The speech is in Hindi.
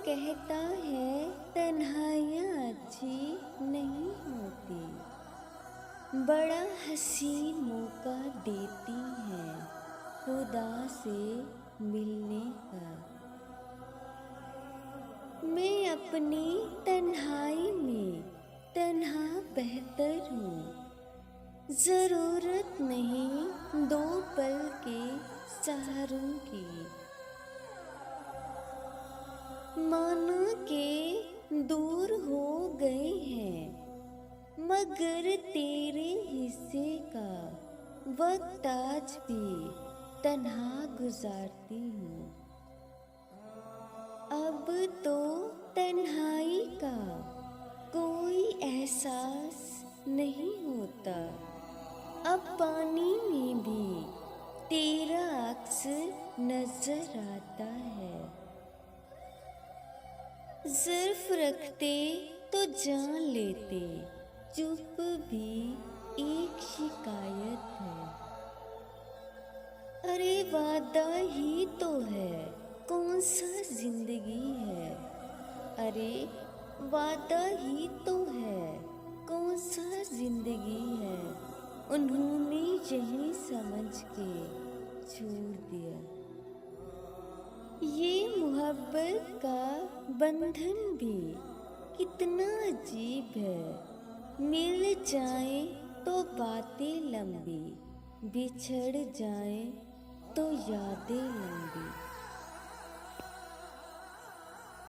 कहता है तन्हाइयाँ अच्छी नहीं होती, बड़ा हसीन मौका देती हैं खुदा से मिलने का। मैं अपनी तन्हाई में तन्हा बेहतर हूँ, ज़रूरत नहीं दो पल के सहारों की। मानो के दूर हो गए हैं, मगर तेरे हिस्से का वक्त आज भी तन्हा गुजारती हूँ। अब तो तन्हाई का कोई एहसास नहीं होता, अब पानी में भी तेरा अक्स नजर आता है। ज़र्फ रखते तो जान लेते, चुप भी एक शिकायत है। अरे वादा ही तो है, कौन सा जिंदगी है। अरे वादा ही तो है, कौन सा जिंदगी है। उन्होंने यही समझ के छोड़ दिया। ये मोहब्बत का बंधन भी कितना अजीब है। मिल जाए तो बातें लंबी, बिछड़ जाए तो यादें लंबी।